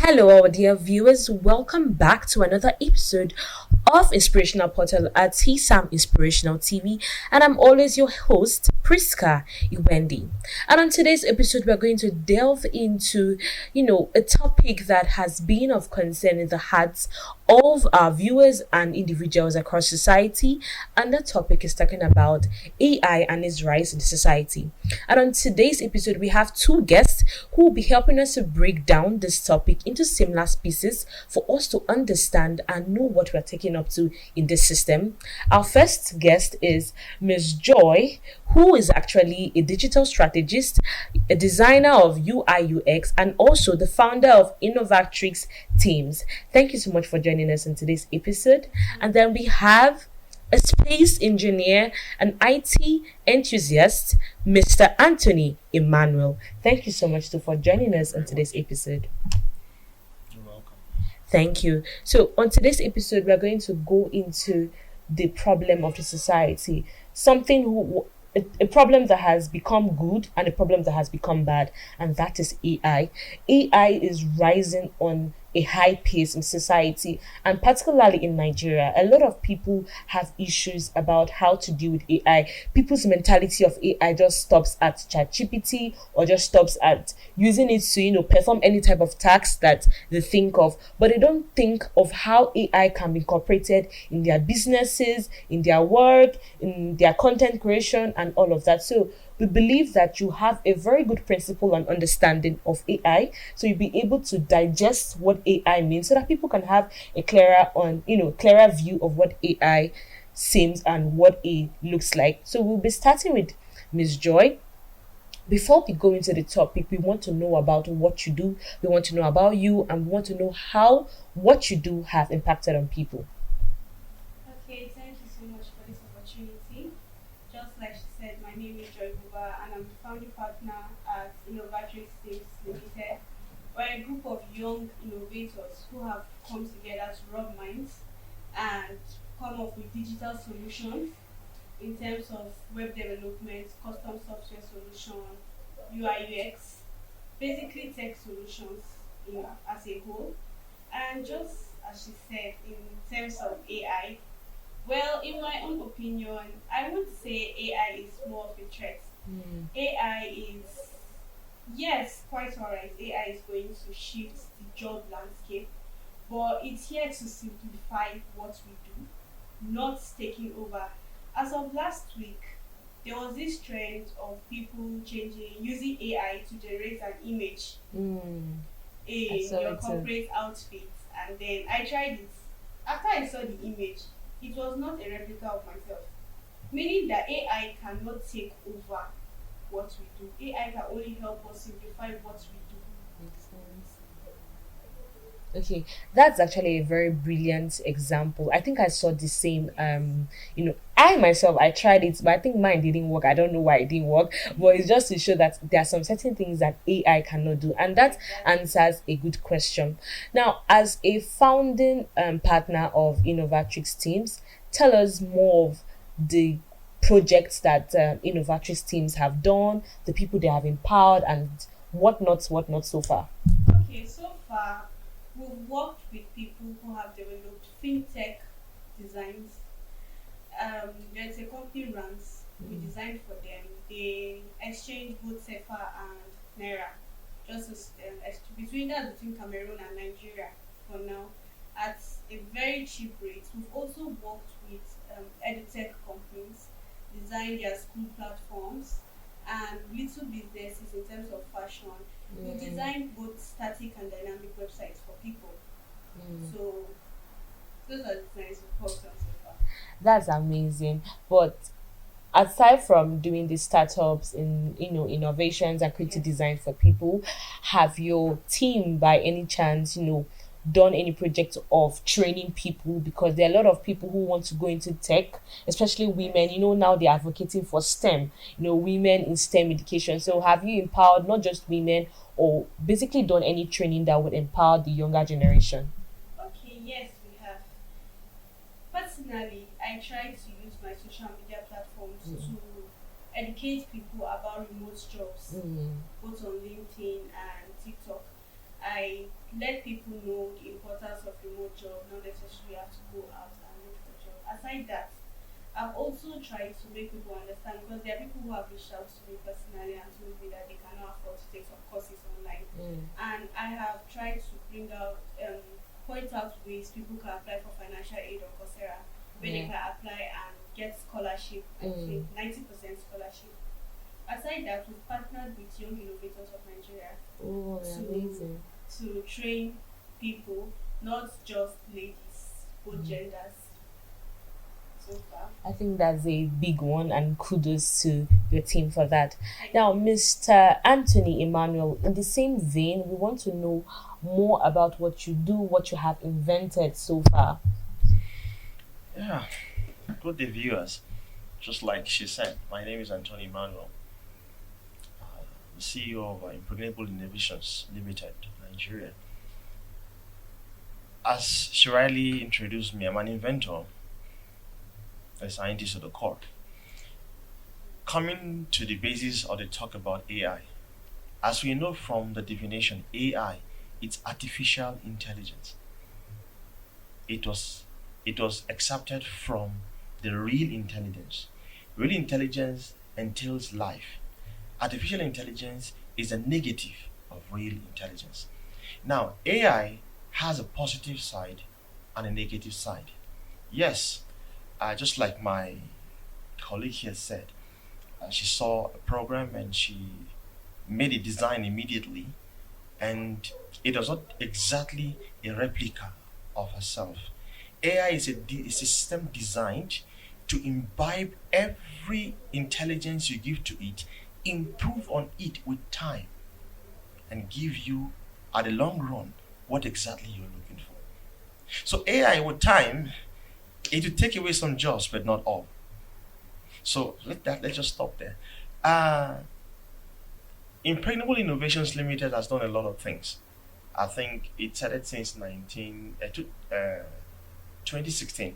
Hello, our dear viewers. Welcome back to another episode of Inspirational Portal at TSAM Inspirational TV. And I'm always your host, Prisca, Iwendi. And on today's episode, we're going to delve into, a topic that has been of concern in the hearts of our viewers and individuals across society. And that topic is talking about AI and its rise in society. And on today's episode, we have two guests who will be helping us to break down this topic into similar pieces for us to understand and know what we're taking up to in this system. Our first guest is Ms. Joy, who is actually a digital strategist, a designer of UI UX, and also the founder of Innovatrix Teams. Thank you so much for joining us in today's episode. And then we have a space engineer, an IT enthusiast, Mr. Anthony Emmanuel. Thank you so much too for joining us on today's episode. You're welcome. Thank you. So on today's episode, we're going to go into the problem of the society, a problem that has become good and a problem that has become bad, and that is AI. AI is rising on a high pace in society, and particularly in Nigeria. A lot of people have issues about how to deal with AI. People's mentality of AI just stops at ChatGPT or just stops at using it to, perform any type of task that they think of, but they don't think of how AI can be incorporated in their businesses, in their work, in their content creation, and all of that. So we believe that you have a very good principle and understanding of AI, so you'll be able to digest what AI means, so that people can have a clearer view of what AI seems and what it looks like. So we'll be starting with Miss Joy. Before we go into the topic, we want to know about what you do, we want to know about you, and we want to know how what you do have impacted on people. Okay, thank you so much for this opportunity. Just like she said, my name is Joy Buba and I'm the founding partner at Innovatrix Teams Limited. We're a group of young innovators who have come together to rub minds and come up with digital solutions in terms of web development, custom software solution, UI UX, basically tech solutions as a whole. And just as she said, in terms of AI, well, in my own opinion, I would say AI is more of a threat. AI is, yes, quite alright. AI is going to shift the job landscape, but it's here to simplify what we do, not taking over. As of last week, there was this trend of people using AI to generate an image Mm, I in saw your it too. corporate outfit, and then I tried it. After I saw the image, it was not a replica of myself, meaning that AI cannot take over what we do. AI can only help us simplify what we do. Makes sense. Okay, that's actually a very brilliant example. I think I saw the same. I myself I tried it, but I think mine didn't work. I don't know why it didn't work, but it's just to show that there are some certain things that AI cannot do, and that Exactly. answers a good question. Now, as a founding partner of Innovatrix Teams, tell us more of the projects that Innovatrix Teams have done, the people they have empowered, and what not so far. Okay, so far we've worked with people who have developed fintech designs. There's a company runs. We designed for them. They exchange both SEPA and Naira, just between Cameroon and Nigeria for now, at a very cheap rate. We've also worked with edutech companies, designed their school platforms, and little businesses in terms of fashion. We've Mm, designed both static and dynamic websites for people. mm. So those are the designs we've worked on so far. That's amazing. But aside from doing these startups in innovations and creative Yes. design for people, have your team by any chance done any project of training people, because there are a lot of people who want to go into tech, especially women. Yes. Now they're advocating for STEM, women in STEM education. So have you empowered not just women, or basically done any training that would empower the younger generation? Okay, yes, we have. Personally, I try to use my social media platforms to educate people about remote jobs, Mm, both on LinkedIn and TikTok. I let people know the importance of remote job, not necessarily have to go out and look for a job. Aside that, I've also tried to make people understand because there are people who have reached out to me personally and told me that they cannot afford to take some courses online. Mm. And I have tried to bring out, point out ways people can apply for financial aid on Coursera, where they Yeah. can apply and get scholarship, I think 90% scholarship. Aside that, we've partnered with Young Innovators of Nigeria Oh, to amazing. train people, not just ladies, both genders so far. I think that's a big one, and kudos to your team for that. Thank Now, you. Mr. Anthony Emmanuel, in the same vein, we want to know more about what you do, what you have invented so far. Yeah, good day, viewers. Just like she said, my name is Anthony Emmanuel, the CEO of Impregnable Innovations Limited, Nigeria. As she rightly introduced me, I'm an inventor, a scientist at the core. Coming to the basis of the talk about AI, as we know from the definition, AI, it's artificial intelligence. It was it was accepted from the real intelligence. Real intelligence entails life. Artificial intelligence is a negative of real intelligence. Now, AI has a positive side and a negative side. Yes, just like my colleague here said, she saw a program and she made a design immediately, and it was not exactly a replica of herself. AI is a system designed to imbibe every intelligence you give to it, improve on it with time, and give you, at the long run, what exactly you're looking for. So AI with time, it will take away some jobs, but not all. So let's just stop there. Uh, Impregnable Innovations Limited has done a lot of things. I think it started since 2016.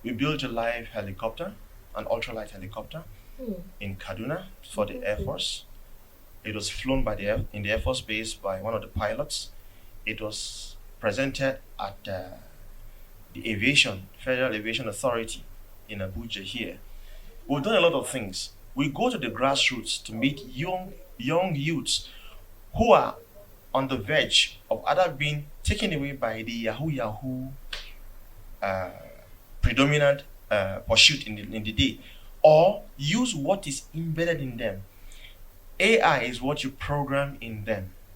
We built a live helicopter, an ultralight helicopter Hmm. in Kaduna for the Air Okay. Force. It was flown in the Air Force Base by one of the pilots. It was presented at the Federal Aviation Authority in Abuja here. We've done a lot of things. We go to the grassroots to meet young youths who are on the verge of either being taken away by the Yahoo uh, predominant pursuit in the day, or use what is embedded in them. AI is what you program in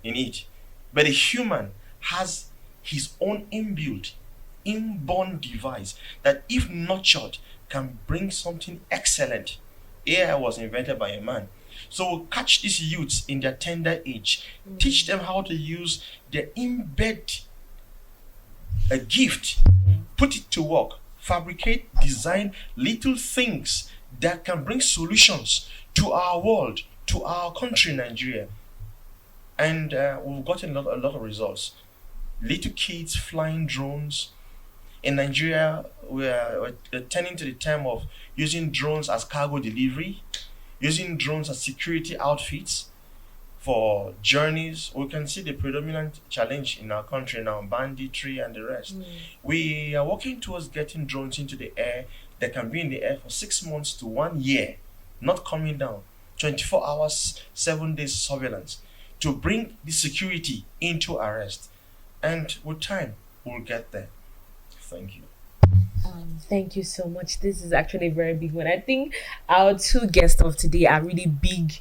it. But a human has his own inbuilt, inborn device that, if nurtured, can bring something excellent. AI was invented by a man. So we'll catch these youths in their tender age, teach them how to use their embed a gift, put it to work, fabricate, design little things that can bring solutions to our world, to our country, Nigeria. And we've gotten a lot of results. Little kids flying drones. In Nigeria, we're turning to the term of using drones as cargo delivery, using drones as security outfits for journeys. We can see the predominant challenge in our country now, banditry and the rest. We are working towards getting drones into the air that can be in the air for 6 months to 1 year, not coming down. 24 hours, 7 days surveillance to bring the security into arrest. And with time, we'll get there. Thank you. Thank you so much. This is actually a very big one. I think our two guests of today are really big,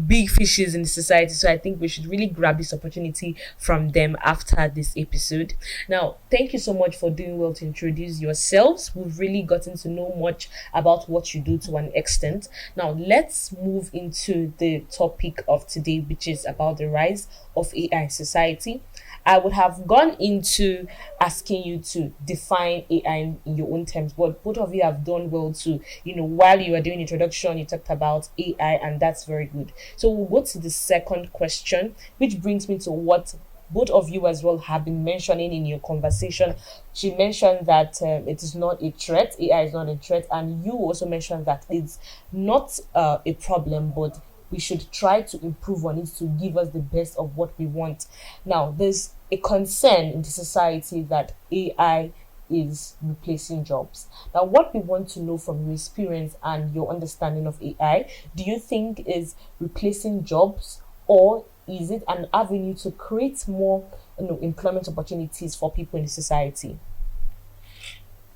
big fishes in the society. So I think we should really grab this opportunity from them after this episode. Now, thank you so much for doing well to introduce yourselves. We've really gotten to know much about what you do to an extent. Now, let's move into the topic of today, which is about the rise of AI in society. I would have gone into asking you to define AI in your own terms, but both of you have done well to, while you were doing introduction, you talked about AI, and that's very good. So we'll go to the second question, which brings me to what both of you as well have been mentioning in your conversation. She mentioned that it is not a threat, AI is not a threat, and you also mentioned that it's not a problem, but we should try to improve on it to give us the best of what we want. Now, there's a concern in the society that AI is replacing jobs. Now, what we want to know from your experience and your understanding of AI, do you think is replacing jobs, or is it an avenue to create more, employment opportunities for people in the society?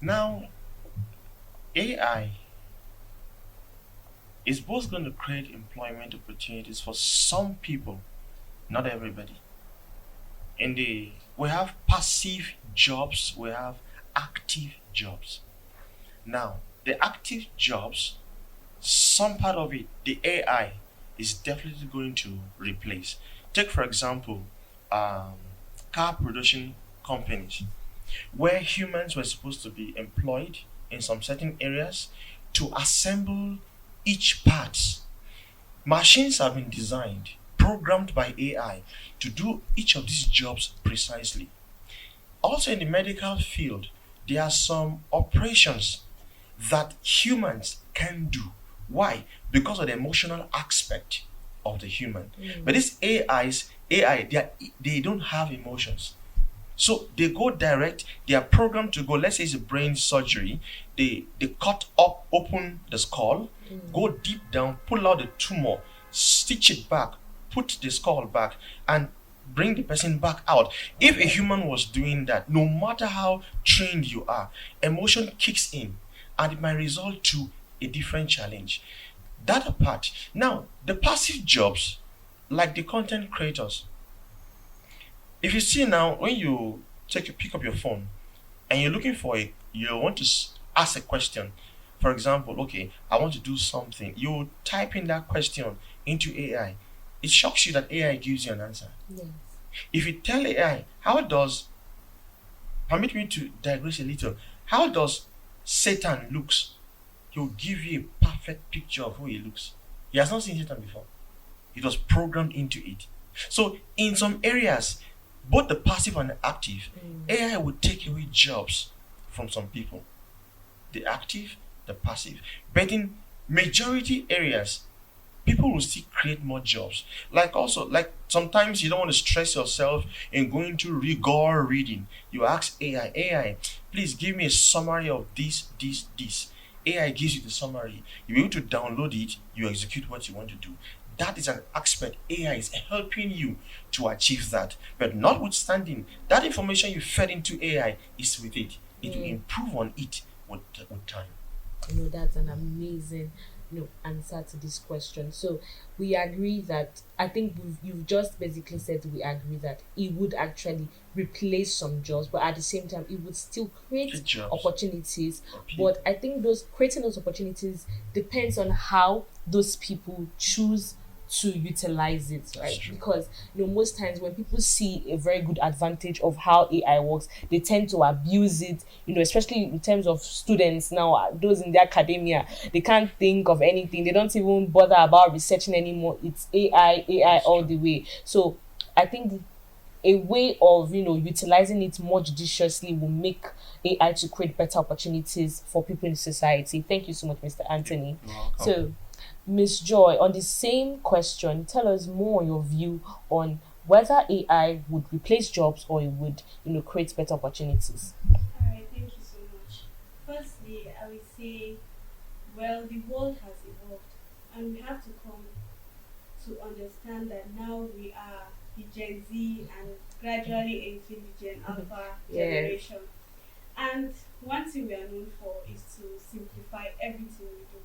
Now, AI is both going to create employment opportunities for some people, not everybody. In the We have passive jobs, we have active jobs. Now, the active jobs, some part of it, the AI is definitely going to replace. Take for example, um, car production companies, where humans were supposed to be employed in some certain areas to assemble each part. Machines have been designed, programmed by AI to do each of these jobs precisely. Also, in the medical field, there are some operations that humans can do. Why? Because of the emotional aspect of the human. But these AI, they don't have emotions. So they go direct, they are programmed to go, let's say it's a brain surgery, they cut up, open the skull, go deep down, pull out the tumor, stitch it back, put the skull back, and bring the person back out. If a human was doing that, no matter how trained you are, emotion kicks in and it might result to a different challenge. That apart, now the passive jobs, like the content creators, if you see now, when you pick up your phone and you're looking for you want to ask a question. For example, okay, I want to do something. You type in that question into AI. It shocks you that AI gives you an answer. Yes. If you tell AI, how does, permit me to digress a little, how does Satan looks? He'll give you a perfect picture of who he looks. He has not seen Satan before. It was programmed into it. So in some areas, both the passive and the active, AI will take away jobs from some people. The active, the passive. But in majority areas, people will still create more jobs. Like also, like sometimes you don't want to stress yourself in going to rigor reading. You ask AI, please give me a summary of this. AI gives you the summary. You're able to download it, you execute what you want to do. That is an aspect AI is helping you to achieve that. But notwithstanding, that information you fed into AI is with it. It will improve on it with time. That's an amazing, answer to this question. So we agree that, I think you've just basically said, we agree that it would actually replace some jobs, but at the same time it would still create Good jobs. opportunities. For people. But I think those creating those opportunities depends on how those people choose to utilize it, right? True. Because most times when people see a very good advantage of how AI works, they tend to abuse it. Especially in terms of students now, those in the academia, they can't think of anything. They don't even bother about researching anymore. It's AI all the way. So I think a way of utilizing it more judiciously will make AI to create better opportunities for people in society. Thank you so much, Mr. Anthony. You're welcome. So, Miss Joy, on the same question, tell us more your view on whether AI would replace jobs or it would, create better opportunities. Alright, thank you so much. Firstly, I would say, well, the world has evolved, and we have to come to understand that now we are the Gen Z and gradually entering the Gen Alpha generation. And one thing we are known for is to simplify everything we do.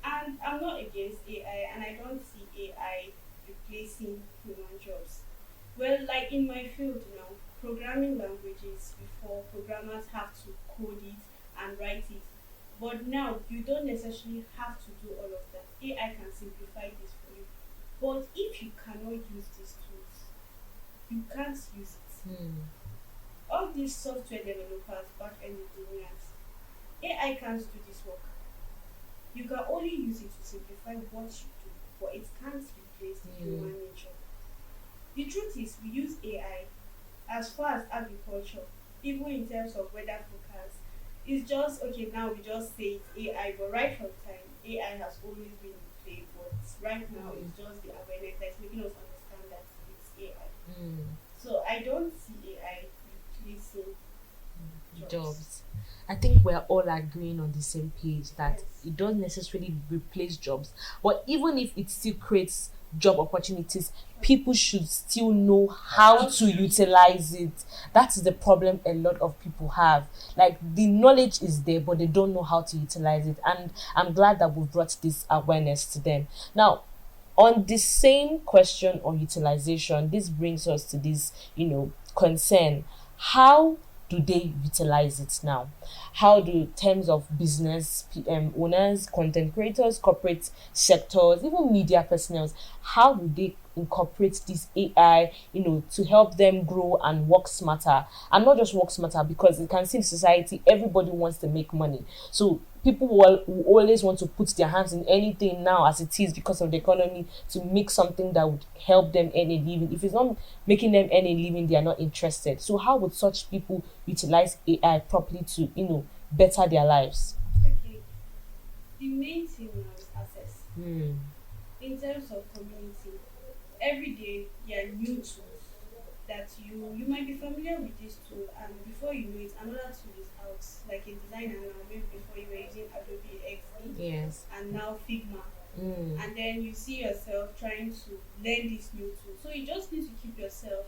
And I'm not against AI, and I don't see AI replacing human jobs. Well, like in my field now, programming languages, before programmers have to code it and write it. But now you don't necessarily have to do all of that. AI can simplify this for you. But if you cannot use these tools, you can't use it. All these software developers, back-end engineers, AI can't do this work. You can only use it to simplify what you do, but it can't replace the human nature. The truth is, we use AI as far as agriculture, even in terms of weather forecast. It's just okay now we just say it's AI, but right from time, AI has always been in play, but right now it's just the awareness that's making us understand that it's AI. So I don't see AI replacing jobs. Jobs. I think we're all agreeing on the same page that Yes. it don't necessarily replace jobs, but even if it still creates job opportunities, people should still know how to utilize it. That is the problem a lot of people have. Like the knowledge is there, but they don't know how to utilize it. And I'm glad that we've brought this awareness to them. Now, on the same question on utilization, this brings us to this, concern. How do they utilize it now? How do terms of business owners, content creators, corporate sectors, even media personnel, how do they incorporate this AI, to help them grow and work smarter? And not just work smarter, because you can see in society, everybody wants to make money. So people will always want to put their hands in anything now as it is because of the economy to make something that would help them earn a living. If it's not making them earn a living, they are not interested. So how would such people utilize AI properly to, better their lives? Okay. The main thing now is access. Hmm. In terms of community, every day there are new tools that you might be familiar with this tool, and before you know it another tool is out, like a designer now. Maybe before you were using Adobe XD Yes. and now Figma, Hmm. and then you see yourself trying to learn this new tool. So you just need to keep yourself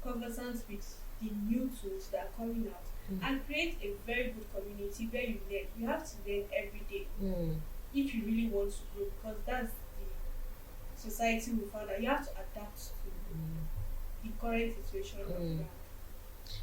conversant with the new tools that are coming out, and create a very good community where you learn. You have to learn every day Hmm. if you really want to grow, because that's the society we found that you have to adapt to the current situation of the ground.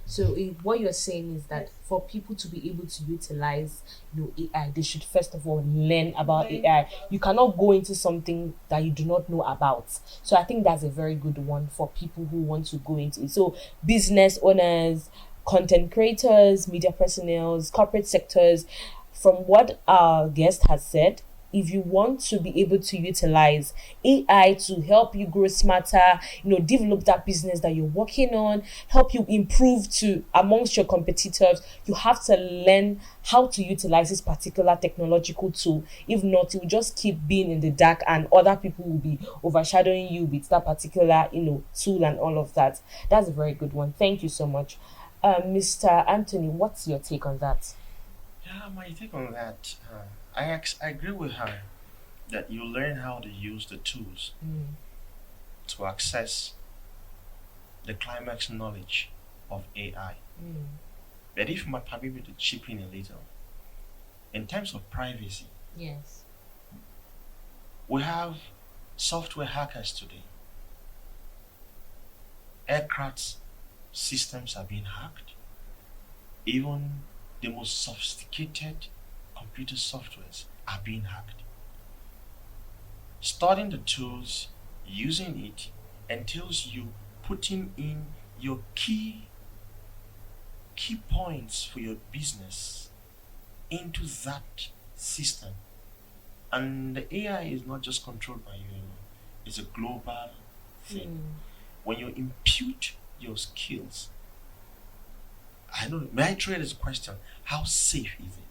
So what you're saying is that for people to be able to utilize, AI, they should first of all learn about Learn AI. about You cannot go into something that you do not know about. So I think that's a very good one for people who want to go into it. So business owners, content creators, media personnel, corporate sectors, from what our guest has said, if you want to be able to utilize AI to help you grow smarter, develop that business that you're working on, help you improve to amongst your competitors, you have to learn how to utilize this particular technological tool. If not, you will just keep being in the dark and other people will be overshadowing you with that particular, tool and all of that. That's a very good one. Thank you so much. Mr. Anthony, what's your take on that? Yeah, my take on that, I agree with her that you learn how to use the tools to access the climax knowledge of AI. But if my permit me to chip in a little, in terms of privacy, Yes. we have software hackers today. Aircraft systems are being hacked. Even the most sophisticated computer softwares are being hacked. Studying the tools, using it, entails you putting in your key points for your business into that system. And the AI is not just controlled by you alone, it's a global thing. When you impute your skills, I know, may I throw this question? How safe is it?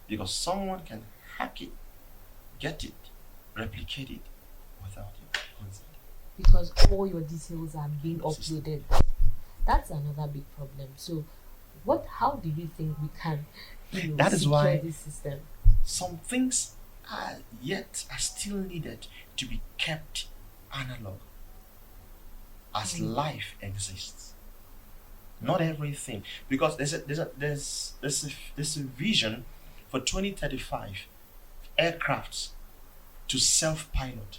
Because someone can hack it, get it, replicate it without your consent. Because all your details are being uploaded. That's another big problem. So, how do you think we can, That is secure why this system? some things are still needed to be kept analog as life exists. Not everything, because there's a vision for 2035 aircrafts to self-pilot.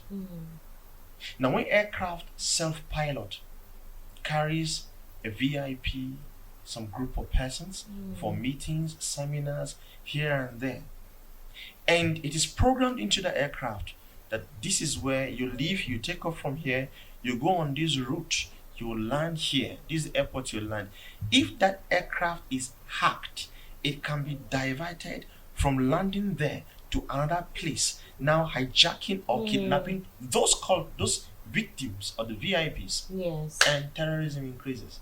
Now, when aircraft self-pilot carries a VIP, some group of persons for meetings, seminars here and there, and it is programmed into the aircraft that this is where you leave, you take off from here, you go on this route, you will land here, this airport you land. If that aircraft is hacked, it can be diverted from landing there to another place, now hijacking or kidnapping those victims or the VIPs. Yes. And terrorism increases.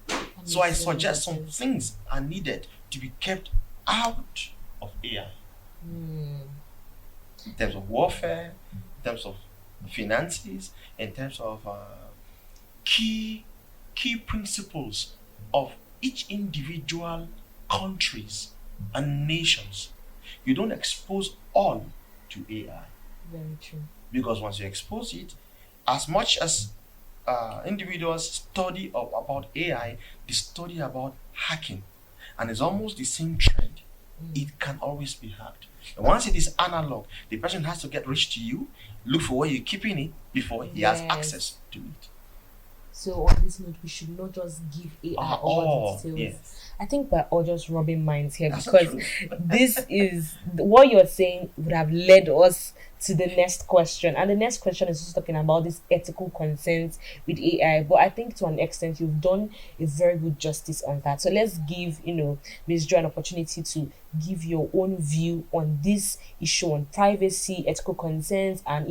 That So I makes so suggest much some sense. things are needed to be kept out of AI. In terms of warfare, in terms of finances, in terms of key key principles of each individual countries and nations. You don't expose all to AI, Very true. because once you expose it, as much as individuals study about AI, they study about hacking, and it's almost the same trend. It can always be hacked. And once it is analog, the person has to get rich to you, look for where you're keeping it before he has Yes. access to it. So on this note, we should not just give AI all the details. Yes. I think we're all just rubbing minds here That's because true. this is what you're saying would have led us to the next question. And the next question is just talking about this ethical concerns with AI. But I think to an extent you've done a very good justice on that. So let's give, Ms. Joy an opportunity to give your own view on this issue on privacy, ethical concerns, and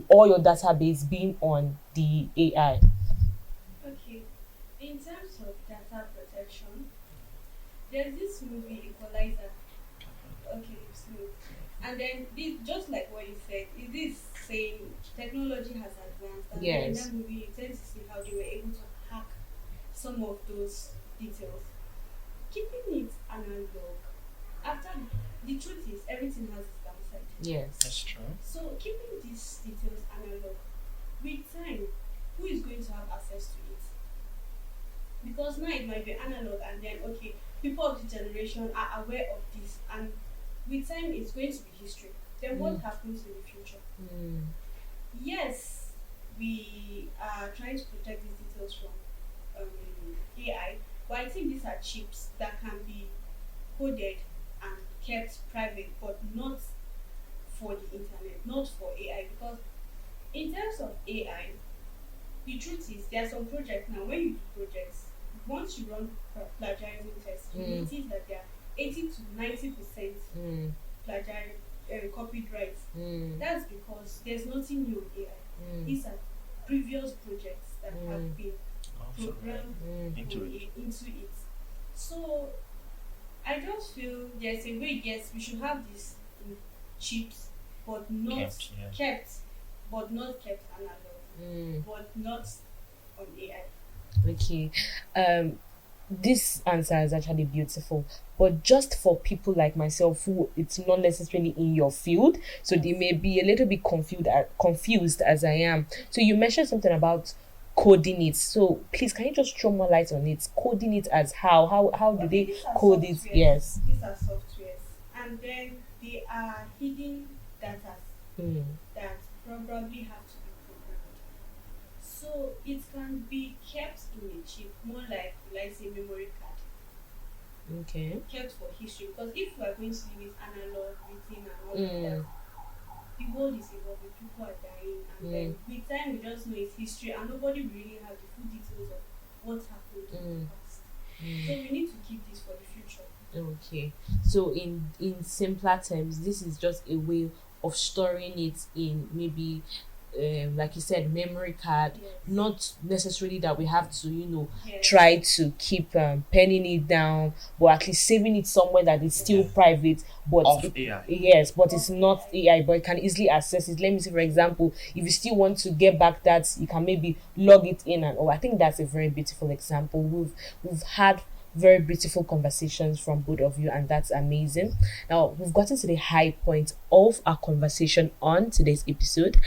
all your database being on the AI. Okay, in terms of data protection, there's this movie Equalizer. Okay, so and then this, just like what you said, is this saying technology has advanced, and then in Yes. that movie you tend to see how they were able to hack some of those details. Keeping it analog, after the truth is everything has its downside. Yes. That's true. So keeping these details analog, with time, who is going to have access to it? Because now it might be analog, and then okay, people of the generation are aware of this, and with time it's going to be history. Then what happens in the future? Mm. Yes, we are trying to protect these details from AI, but I think these are chips that can be coded and kept private, but not for the internet, not for AI. Because in terms of AI, the truth is there are some projects now. When you do projects, once you run plagiarism tests, you notice that there are 80 to 90% Mm. plagiarism copied rights. Mm. That's because there's nothing new in AI. Mm. These are previous projects that have been Also, programmed into it. into it. So I just feel there's a way. Yes, we should have these chips, but not Kept, yeah. kept, but not kept analog, Mm. but not on AI. Okay. This answer is actually beautiful, but just for people like myself who it's not necessarily in your field, so they may be a little bit confused as I am. So you mentioned something about coding it. So please, can you just throw more light on it? Coding it as how do Okay, they these are code it? softwares. Yes. These are softwares, and then they are hidden data Mm. that probably have to be programmed. So it can be kept in a chip, more like let's say memory card, Okay. kept for history. Because if we are going to leave it analog, written, and all of that, the world is evolving, people are dying, and then with time we just know it's history, and nobody really has the full details of what happened in the past. So we need to keep this for the future. Okay. So in simpler terms, this is just a way of storing it in maybe like you said, memory card. Yes. Not necessarily that we have to Yes. try to keep penning it down, but at least saving it somewhere that is still private, but Of it- AI. yes, but it's not AI, but you can easily access it. Let me say, for example, if you still want to get back that, you can maybe log it in, and I think that's a very beautiful example. We've had very beautiful conversations from both of you, and that's amazing. Now we've gotten to the high point of our conversation on today's episode,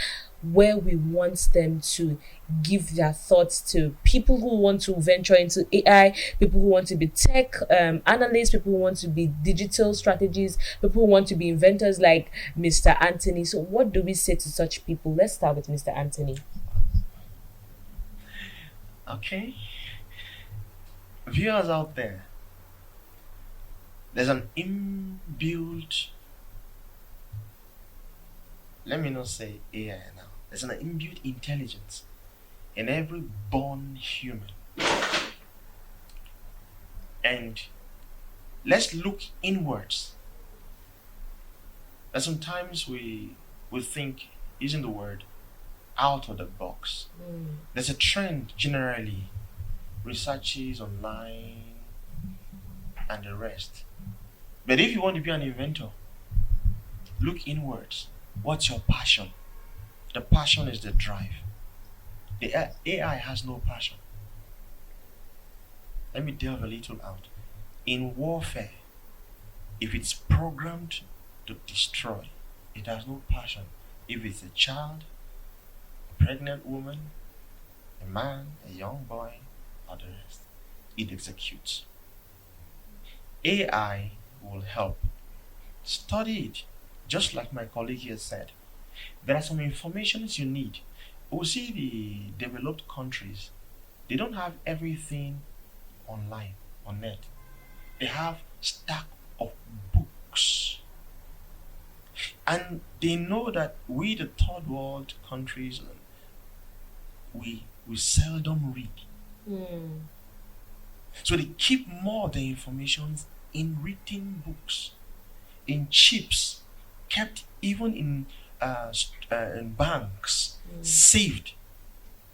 where we want them to give their thoughts to people who want to venture into AI, people who want to be tech analysts, people who want to be digital strategists, people who want to be inventors like Mr. Anthony. So what do we say to such people? Let's start with Mr. Anthony. Okay. Viewers out there, there's an inbuilt, let me not say AI now, there's an inbuilt intelligence in every born human. And let's look inwards. And sometimes we think using the word out of the box. There's a trend generally, researches online and the rest. But if you want to be an inventor, look inwards. What's your passion? The passion is the drive. The AI has no passion. Let me delve a little out. In warfare, if it's programmed to destroy, it has no passion. If it's a child, a pregnant woman, a man, a young boy, or the rest, it executes. AI will help. Study it. Just like my colleague here said, there are some informations you need. We see the developed countries, they don't have everything online, on net. They have stack of books. And they know that we, the third world countries, we seldom read. Mm. So they keep more of the information in written books, in chips, kept even in banks, saved.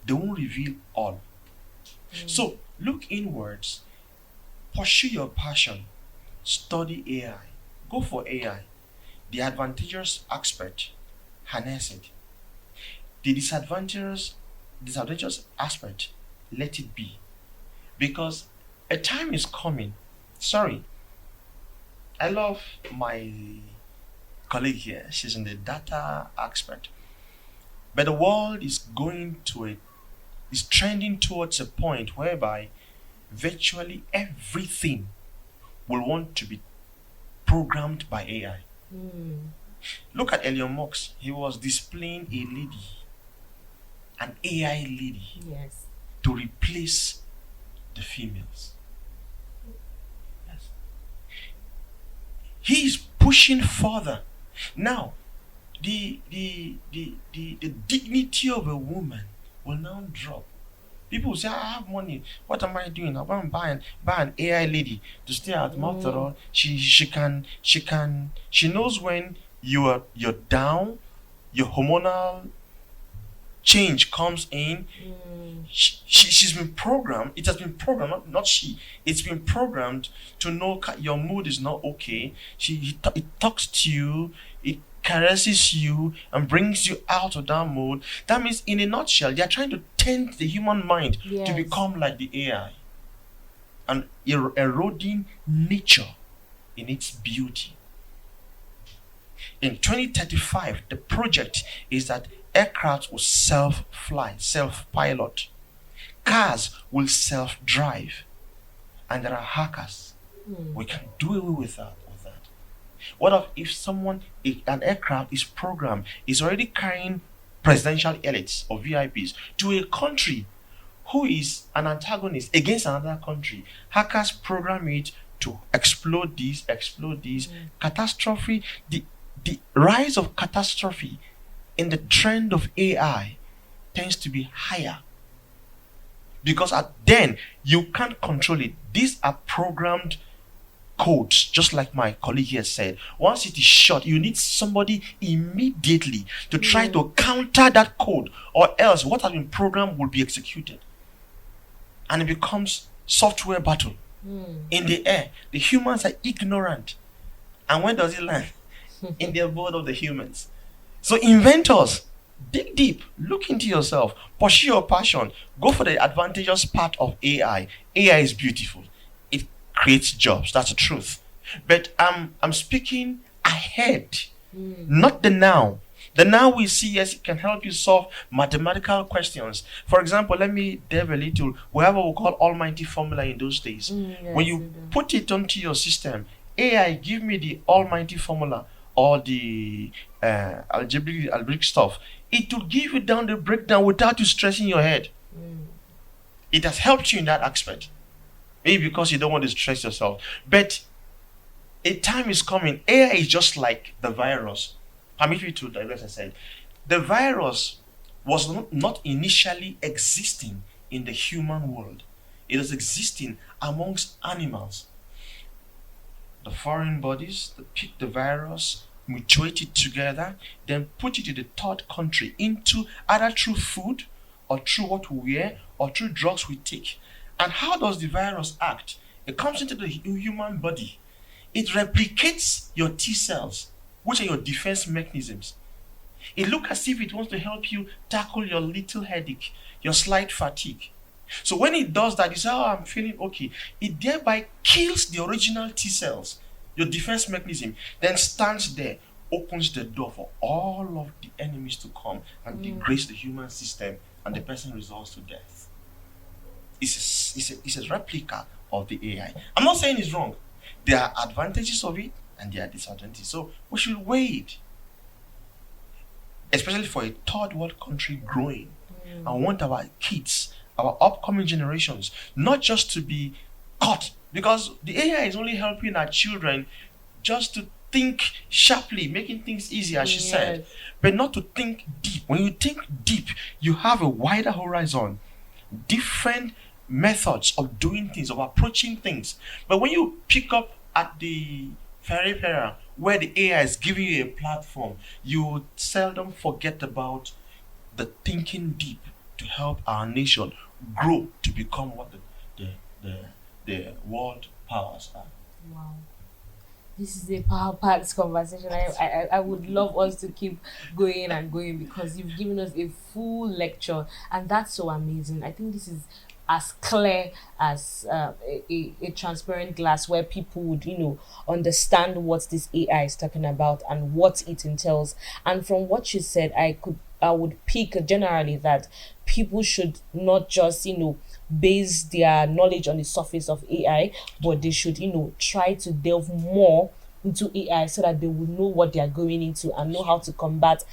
They won't reveal all. So look inwards, pursue your passion, study AI, go for AI. The advantageous aspect, harness it. The disadvantageous aspect, let it be. Because a time is coming. Sorry, I love my colleague here. She's in the data aspect. But the world is trending towards a point whereby virtually everything will want to be programmed by AI. Look at Elon Musk. He was displaying a lady, an AI lady, Yes. to replace the females. Yes. He is pushing further. Now, the dignity of a woman will now drop. People will say, I have money. What am I doing? I'm going to buy an AI lady to stay at home. After all, she knows when you're down, your hormonal change comes in. She's been programmed. It has been programmed, not she. It's been programmed to know your mood is not okay. It talks to you. It caresses you and brings you out of that mood. That means, in a nutshell, they are trying to tend the human mind to Yes. become like the AI and eroding nature in its beauty. In 2035, the project is that aircraft will self-fly, self-pilot. Cars will self-drive. And there are hackers. We can do away with that. What if an aircraft is programmed, is already carrying presidential elites or VIPs to a country who is an antagonist against another country? Hackers program it to explode these. Catastrophe, the rise of catastrophe in the trend of AI tends to be higher. Because then you can't control it. These are programmed codes, just like my colleague here said. Once it is shot, you need somebody immediately to try to counter that code, or else what has been programmed will be executed. And it becomes software battle. In the air, the humans are ignorant. And when does it land? In the abode of the humans. So inventors, dig deep, look into yourself, pursue your passion, go for the advantageous part of AI. AI is beautiful. It creates jobs, that's the truth. But I'm speaking ahead, not the now. The now we see, yes, it can help you solve mathematical questions. For example, let me delve a little. We have what we call almighty formula in those days. When you put it onto your system, AI, give me the almighty formula or the algebraic stuff. It will give you down the breakdown without you stressing your head. It has helped you in that aspect. Maybe because you don't want to stress yourself. But a time is coming. AI is just like the virus. Permit me to digress. I said the virus was not initially existing in the human world. It was existing amongst animals. The foreign bodies, they pick the virus, mutate it together, then put it in the third country into either through food or through what we wear or through drugs we take. And how does the virus act? It comes into the human body. It replicates your T cells, which are your defense mechanisms. It looks as if it wants to help you tackle your little headache, your slight fatigue. So when it does that, you say, oh, I'm feeling okay. It thereby kills the original T cells, your defense mechanism, then stands there, opens the door for all of the enemies to come and degrade the human system, and the person resolves to death. It's a replica of the AI. I'm not saying it's wrong. There are advantages of it and there are disadvantages. So we should weigh it, especially for a third world country growing. I want our kids, our upcoming generations, not just to be caught, because the AI is only helping our children just to think sharply, making things easy, as she said, but not to think deep. When you think deep, you have a wider horizon, different methods of doing things, of approaching things. But when you pick up at the peripheral, where the AI is giving you a platform, you seldom forget about the thinking deep to help our nation grow to become what the world powers are. Wow. This is a power-packed conversation. I would love us to keep going and going, because you've given us a full lecture, and that's so amazing. I think this is as clear as a transparent glass, where people would, understand what this AI is talking about and what it entails. And from what you said, I would pick generally that people should not just, base their knowledge on the surface of AI, but they should, try to delve more into AI so that they will know what they are going into and know how to combat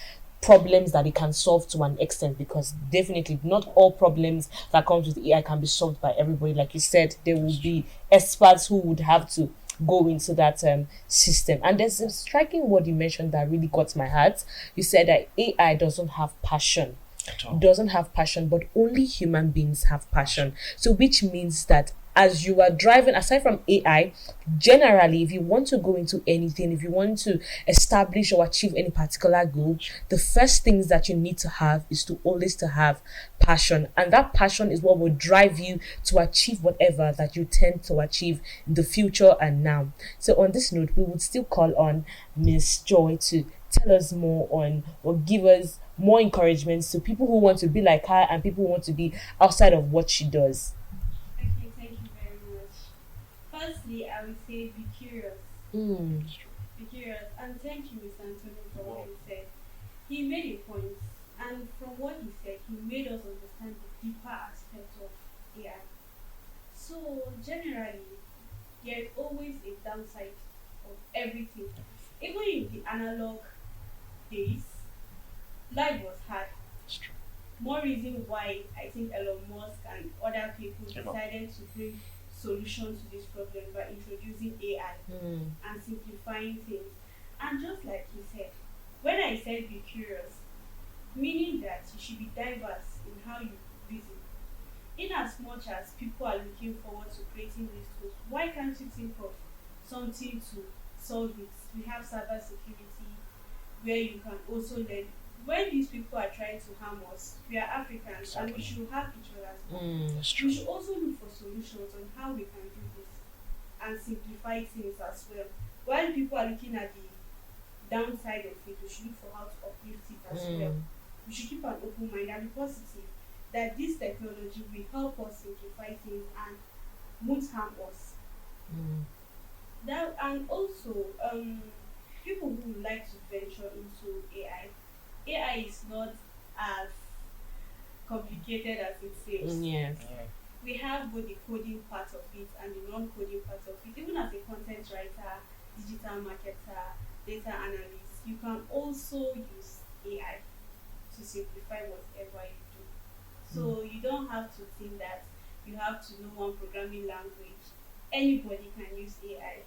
problems that it can solve to an extent, because definitely not all problems that comes with AI can be solved by everybody. Like you said, there will be experts who would have to go into that system. And there's a striking word you mentioned that really got my heart. You said that AI doesn't have passion. Doesn't have passion, but only human beings have passion. So which means that as you are driving, aside from AI, generally, if you want to go into anything, if you want to establish or achieve any particular goal, the first things that you need to have is to always to have passion. And that passion is what will drive you to achieve whatever that you tend to achieve in the future and now. So on this note, we would still call on Miss Joy to tell us more on, or give us more encouragements to people who want to be like her and people who want to be outside of what she does. Okay, thank you very much. Firstly, I would say be curious. Be curious. And thank you, Mr. Antonio, for what he said. He made a point, and from what he said, he made us understand the deeper aspect of AI. So, generally, there is always a downside of everything. Even in the analog days, life was hard. More reason why I think Elon Musk and other people decided to bring solutions to this problem by introducing AI and simplifying things. And just like he said, when I said be curious, meaning that you should be diverse in how you reason. In as much as people are looking forward to creating these tools, why can't you think of something to solve it? We have cybersecurity, where you can also learn. When these people are trying to harm us, we are Africans and we should have each other's back. We should also look for solutions on how we can do this and simplify things as well. While people are looking at the downside of it, we should look for how to uplift it as well. We should keep an open mind and be positive that this technology will help us simplify things and won't harm us. That, and also, people who would like to venture into AI is not as complicated as it seems. Yes. We have both the coding part of it and the non-coding part of it. Even as a content writer, digital marketer, data analyst, you can also use AI to simplify whatever you do. So you don't have to think that you have to know one programming language. Anybody can use AI.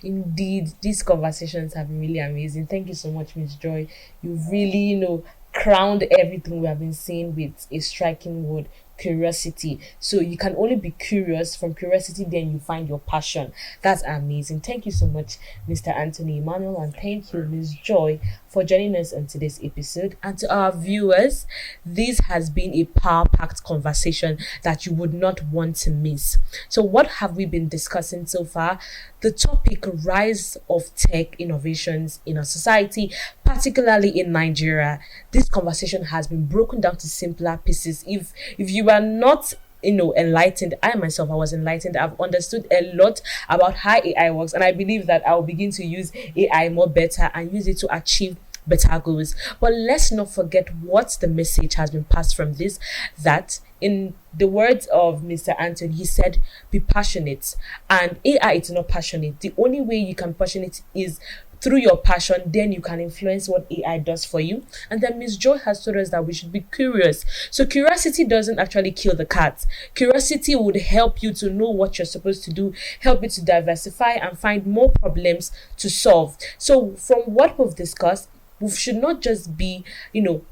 Indeed, these conversations have been really amazing. Thank you so much, Miss Joy. You've really, crowned everything we have been saying with a striking word: curiosity. So you can only be curious. From curiosity, then you find your passion. That's amazing. Thank you so much, Mr. Anthony Emmanuel, and thank you, Miss Joy, for joining us on today's episode. And to our viewers, this has been a power-packed conversation that you would not want to miss. So what have we been discussing so far? The topic: rise of tech innovations in our society, particularly in Nigeria, this conversation has been broken down to simpler pieces. If you are not enlightened, I myself, I was enlightened. I've understood a lot about how AI works, and I believe that I'll begin to use AI more better and use it to achieve better goals. But let's not forget what the message has been passed from this, that in the words of Mr. Anton, he said, be passionate. And AI is not passionate. The only way you can passionate is through your passion, then you can influence what AI does for you. And then Miss Joy has told us that we should be curious. So curiosity doesn't actually kill the cat. Curiosity would help you to know what you're supposed to do, help you to diversify and find more problems to solve. So from what we've discussed, we should not just be,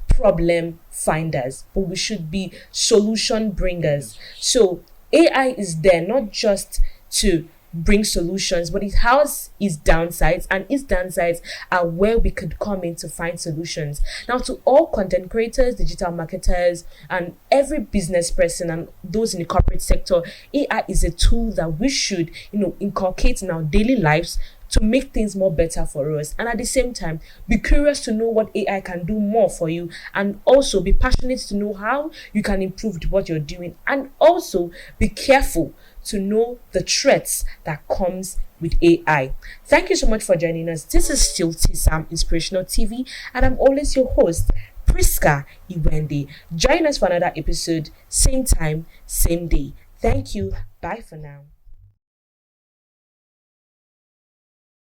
problem finders, but we should be solution bringers. So AI is there not just to bring solutions, but it has its downsides, and its downsides are where we could come in to find solutions. Now, to all content creators, digital marketers, and every business person and those in the corporate sector, AI is a tool that we should, inculcate in our daily lives to make things more better for us. And at the same time, be curious to know what AI can do more for you, and also be passionate to know how you can improve what you're doing, and also be careful to know the threats that comes with AI. Thank you so much for joining us. This is still TSAM Inspirational TV, and I'm always your host, Prisca Iwendi. Join us for another episode, same time, same day. Thank you. Bye for now.